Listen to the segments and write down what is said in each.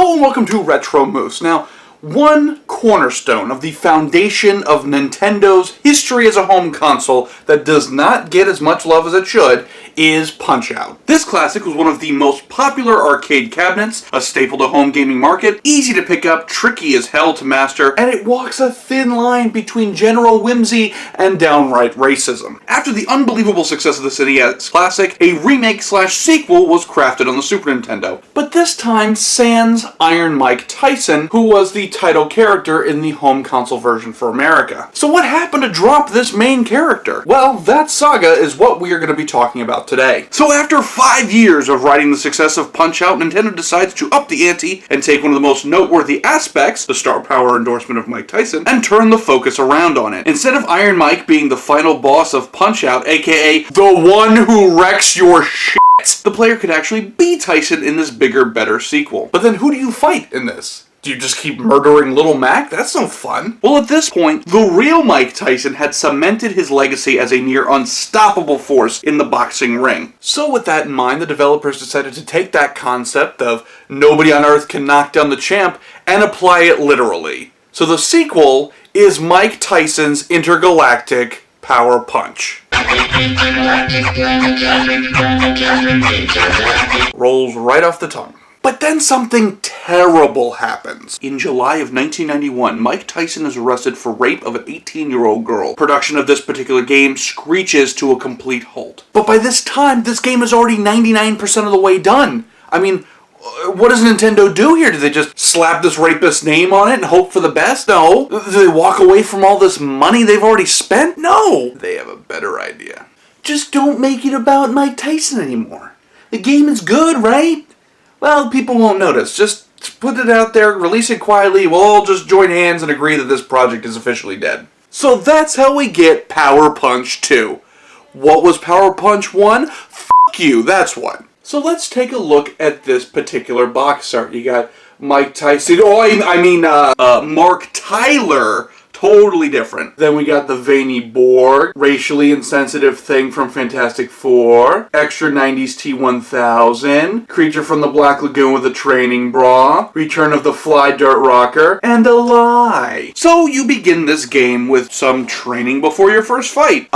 Hello and welcome to RetroMoose. Now, one cornerstone of the foundation of Nintendo's history as a home console that does not get as much love as it should is Punch-Out! This classic was one of the most popular arcade cabinets, a staple to home gaming market, easy to pick up, tricky as hell to master, and it walks a thin line between general whimsy and downright racism. After the unbelievable success of the NES classic, a remake/sequel was crafted on the Super Nintendo. But this time sans Iron Mike Tyson, who was the title character in the home console version for America. So what happened to drop this main character? Well, that saga is what we are going to be talking about today. So after 5 years of riding the success of Punch-Out!, Nintendo decides to up the ante and take one of the most noteworthy aspects, the star power endorsement of Mike Tyson, and turn the focus around on it. Instead of Iron Mike being the final boss of Punch-Out!, aka the one who wrecks your shit, the player could actually be Tyson in this bigger, better sequel. But then who do you fight in this? Do you just keep murdering Little Mac? That's no fun. Well, at this point, the real Mike Tyson had cemented his legacy as a near unstoppable force in the boxing ring. So with that in mind, the developers decided to take that concept of nobody on Earth can knock down the champ and apply it literally. So the sequel is Mike Tyson's Intergalactic Power Punch. Rolls right off the tongue. But then something terrible happens. In July of 1991, Mike Tyson is arrested for rape of an 18-year-old girl. Production of this particular game screeches to a complete halt. But by this time, this game is already 99% of the way done. I mean, what does Nintendo do here? Do they just slap this rapist's name on it and hope for the best? No. Do they walk away from all this money they've already spent? No. They have a better idea. Just don't make it about Mike Tyson anymore. The game is good, right? Well, people won't notice. Just put it out there, release it quietly, we'll all just join hands and agree that this project is officially dead. So that's how we get Power Punch 2. What was Power Punch 1? F*** you, that's what. So let's take a look at this particular box art. You got Mike Tyson, Mark Tyler. Totally different. Then we got the veiny Borg, racially insensitive thing from Fantastic Four, extra 90s T-1000, creature from the Black Lagoon with a training bra, return of the Fly Dirt Rocker, and a lie. So you begin this game with some training before your first fight.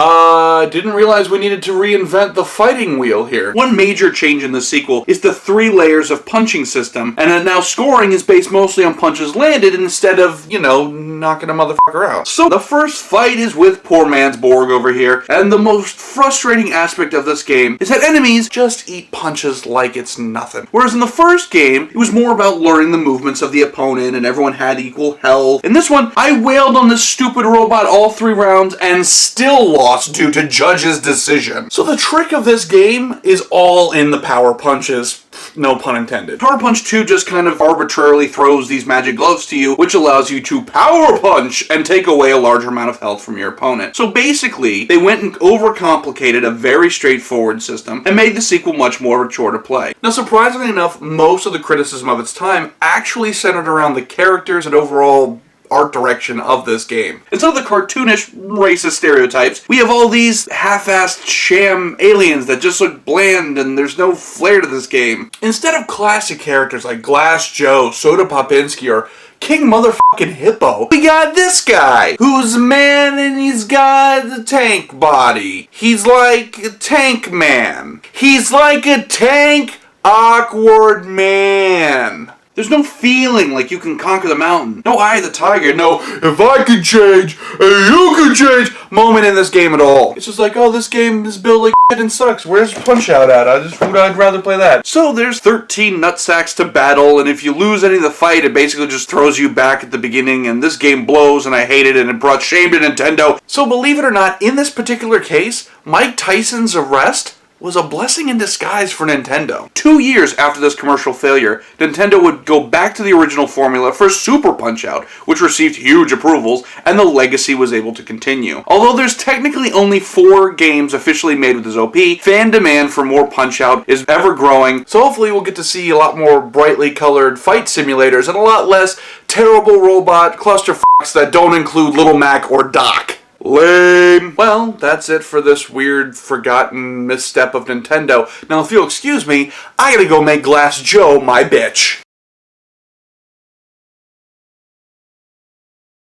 Didn't realize we needed to reinvent the fighting wheel here. One major change in the sequel is the 3 layers of punching system, and now scoring is based mostly on punches landed instead of, knocking a motherfucker out. So the first fight is with poor man's Borg over here, and the most frustrating aspect of this game is that enemies just eat punches like it's nothing. Whereas in the first game, it was more about learning the movements of the opponent and everyone had equal health. In this one, I wailed on this stupid robot all 3 rounds and still lost due to judge's decision. So the trick of this game is all in the power punches. No pun intended. Power Punch 2 just kind of arbitrarily throws these magic gloves to you, which allows you to power punch and take away a larger amount of health from your opponent. So basically, they went and overcomplicated a very straightforward system and made the sequel much more of a chore to play. Now, surprisingly enough, most of the criticism of its time actually centered around the characters and overall art direction of this game. Instead of the cartoonish racist stereotypes, we have all these half-assed sham aliens that just look bland and there's no flair to this game. Instead of classic characters like Glass Joe, Soda Popinski, or King Motherfucking Hippo, we got this guy, who's a man and he's got a tank body. He's like a tank man. He's like a tank awkward man. There's no feeling like you can conquer the mountain. No Eye of the Tiger, no if I could change, you could change moment in this game at all. It's just like, oh, this game is built like shit and sucks. Where's Punch-Out at? I'd rather play that. So there's 13 nutsacks to battle, and if you lose any of the fight, it basically just throws you back at the beginning, and this game blows, and I hate it, and it brought shame to Nintendo. So believe it or not, in this particular case, Mike Tyson's arrest was a blessing in disguise for Nintendo. 2 years after this commercial failure, Nintendo would go back to the original formula for Super Punch-Out!, which received huge approvals, and the legacy was able to continue. Although there's technically only 4 games officially made with this OP, fan demand for more Punch-Out! Is ever growing, so hopefully we'll get to see a lot more brightly colored fight simulators and a lot less terrible robot clusterfucks that don't include Little Mac or Doc. Lame. Well, that's it for this weird, forgotten misstep of Nintendo. Now, if you'll excuse me, I gotta go make Glass Joe my bitch.